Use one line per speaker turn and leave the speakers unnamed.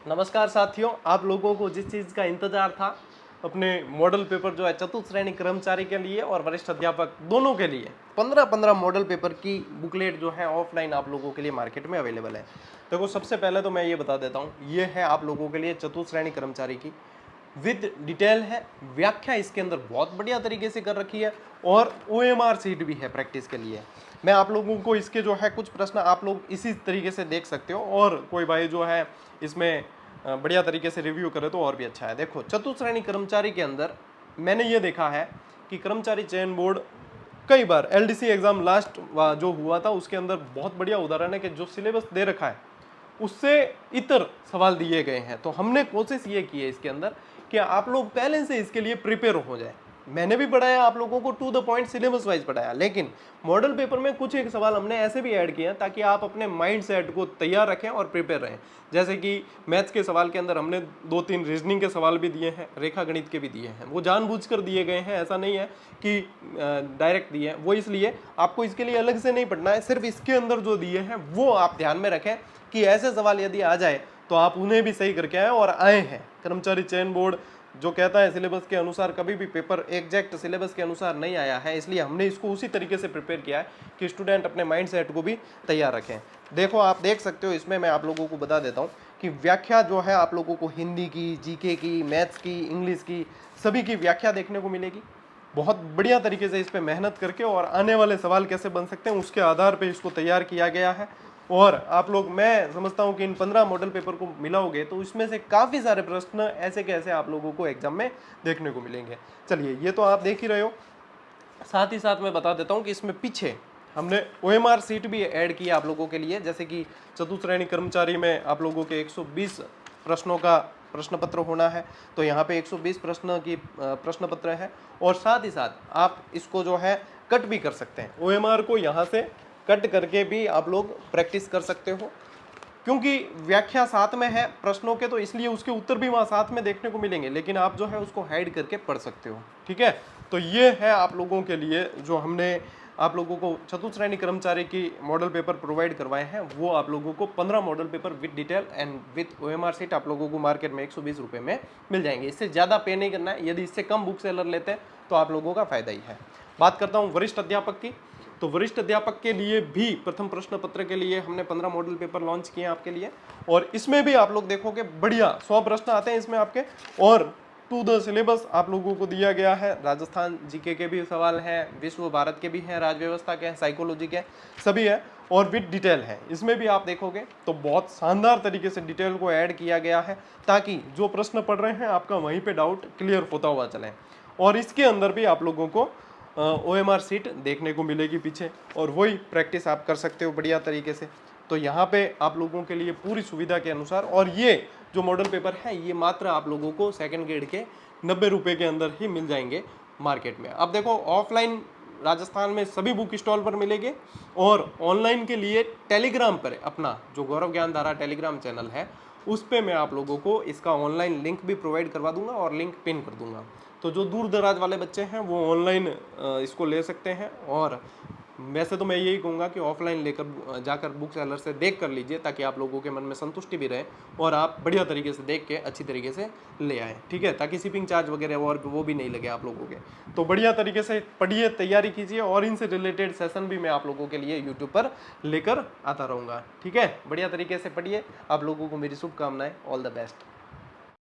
नमस्कार साथियों, आप लोगों को जिस चीज़ का इंतजार था अपने मॉडल पेपर जो है चतुश्रेणी कर्मचारी के लिए और वरिष्ठ अध्यापक दोनों के लिए 15-15 मॉडल पेपर की बुकलेट जो है ऑफलाइन आप लोगों के लिए मार्केट में अवेलेबल है। देखो, सबसे पहले तो मैं ये बता देता हूँ, ये है आप लोगों के लिए चतुश्रेणी कर्मचारी की विद डिटेल है। व्याख्या इसके अंदर बहुत बढ़िया तरीके से कर रखी है और OMR सीट भी है प्रैक्टिस के लिए। मैं आप लोगों को इसके जो है कुछ प्रश्न आप लोग इसी तरीके से देख सकते हो और कोई भाई जो है इसमें बढ़िया तरीके से रिव्यू करे तो और भी अच्छा है। देखो, चतुश्रेणी कर्मचारी के अंदर मैंने ये देखा है कि कर्मचारी चयन बोर्ड कई बार LDC एग्जाम लास्ट जो हुआ था उसके अंदर बहुत बढ़िया उदाहरण है कि जो सिलेबस दे रखा है उससे इतर सवाल दिए गए हैं। तो हमने कोशिश ये की है इसके अंदर कि आप लोग पहले से इसके लिए प्रिपेयर हो जाए। मैंने भी पढ़ाया आप लोगों को to the point syllabus wise पढ़ाया, लेकिन मॉडल पेपर में कुछ एक सवाल हमने ऐसे भी ऐड किए हैं ताकि आप अपने माइंड सेट को तैयार रखें और प्रिपेयर रहें। जैसे कि मैथ्स के सवाल के अंदर हमने 2-3 रीजनिंग के सवाल भी दिए हैं, रेखा गणित के भी दिए हैं। वो जानबूझकर दिए गए हैं, ऐसा नहीं है कि डायरेक्ट दिए हैं। वो इसलिए आपको इसके लिए अलग से नहीं पढ़ना है, सिर्फ इसके अंदर जो दिए हैं वो आप ध्यान में रखें कि ऐसे सवाल यदि आ जाए तो आप उन्हें भी सही करके आए और आए हैं। कर्मचारी चयन बोर्ड जो कहता है सिलेबस के अनुसार कभी भी पेपर एग्जैक्ट सिलेबस के अनुसार नहीं आया है, इसलिए हमने इसको उसी तरीके से प्रिपेयर किया है कि स्टूडेंट अपने माइंड सेट को भी तैयार रखें। देखो, आप देख सकते हो इसमें मैं आप लोगों को बता देता हूँ कि व्याख्या जो है आप लोगों को हिंदी की, जीके की, मैथ्स की, इंग्लिश की, सभी की व्याख्या देखने को मिलेगी। बहुत बढ़िया तरीके से इस पर मेहनत करके और आने वाले सवाल कैसे बन सकते हैं उसके आधार पर इसको तैयार किया गया है। और आप लोग, मैं समझता हूं कि इन 15 मॉडल पेपर को मिलाओगे तो इसमें से काफ़ी सारे प्रश्न ऐसे कैसे आप लोगों को एग्जाम में देखने को मिलेंगे। चलिए, ये तो आप देख ही रहे हो। साथ ही साथ मैं बता देता हूं कि इसमें पीछे हमने OMR सीट भी ऐड की आप लोगों के लिए। जैसे कि चतुश्रेणी कर्मचारी में आप लोगों के 120 प्रश्नों का प्रश्न पत्र होना है, तो यहाँ पे 120 प्रश्न की प्रश्न पत्र है। और साथ ही साथ आप इसको जो है कट भी कर सकते हैं, OMR को यहाँ से कट करके भी आप लोग प्रैक्टिस कर सकते हो। क्योंकि व्याख्या साथ में है प्रश्नों के, तो इसलिए उसके उत्तर भी वहाँ साथ में देखने को मिलेंगे, लेकिन आप जो है उसको हाइड करके पढ़ सकते हो। ठीक है, तो ये है आप लोगों के लिए जो हमने आप लोगों को चतुश्रेणी कर्मचारी की मॉडल पेपर प्रोवाइड करवाए हैं। वो आप लोगों को 15 model paper with detail and with OMR seat आप लोगों को मार्केट में 120 रुपये में मिल जाएंगे। इससे ज़्यादा पे नहीं करना है। यदि इससे कम बुक सेलर लेते हैं तो आप लोगों का फायदा ही है। बात करता हूँ वरिष्ठ अध्यापक की, तो वरिष्ठ अध्यापक के लिए भी प्रथम प्रश्न पत्र के लिए हमने 15 मॉडल पेपर लॉन्च किए हैं आपके लिए। और इसमें भी आप लोग देखोगे बढ़िया 100 प्रश्न आते हैं इसमें आपके, और टू द सिलेबस आप लोगों को दिया गया है। राजस्थान जीके के भी सवाल हैं, विश्व भारत के भी हैं, राज्य व्यवस्था के हैं, साइकोलॉजी के सभी है और विद डिटेल है। इसमें भी आप देखोगे तो बहुत शानदार तरीके से डिटेल को ऐड किया गया है ताकि जो प्रश्न पढ़ रहे हैं आपका वहीं पे डाउट क्लियर होता हुआ चले। और इसके अंदर भी आप लोगों को OMR सीट देखने को मिलेगी पीछे, और वही प्रैक्टिस आप कर सकते हो बढ़िया तरीके से। तो यहाँ पे आप लोगों के लिए पूरी सुविधा के अनुसार, और ये जो मॉडल पेपर है ये मात्र आप लोगों को सेकंड ग्रेड के 90 रुपये के अंदर ही मिल जाएंगे मार्केट में। अब देखो, ऑफलाइन राजस्थान में सभी बुक स्टॉल पर मिलेंगे, और ऑनलाइन के लिए टेलीग्राम पर अपना जो गौरव ज्ञान धारा टेलीग्राम चैनल है उस पर मैं आप लोगों को इसका ऑनलाइन लिंक भी प्रोवाइड करवा दूंगा और लिंक पिन कर दूंगा। तो जो दूर दराज वाले बच्चे हैं वो ऑनलाइन इसको ले सकते हैं। और वैसे तो मैं यही कहूँगा कि ऑफलाइन लेकर जाकर बुक सेलर से देख कर लीजिए ताकि आप लोगों के मन में संतुष्टि भी रहे और आप बढ़िया तरीके से देख के अच्छी तरीके से ले आएँ। ठीक है, ताकि शिपिंग चार्ज वगैरह और वो भी नहीं लगे आप लोगों के। तो बढ़िया तरीके से पढ़िए, तैयारी कीजिए, और इनसे रिलेटेड सेशन भी मैं आप लोगों के लिए यूट्यूब पर लेकर आता रहूँगा। ठीक है, बढ़िया तरीके से पढ़िए। आप लोगों को मेरी शुभकामनाएं। All the best.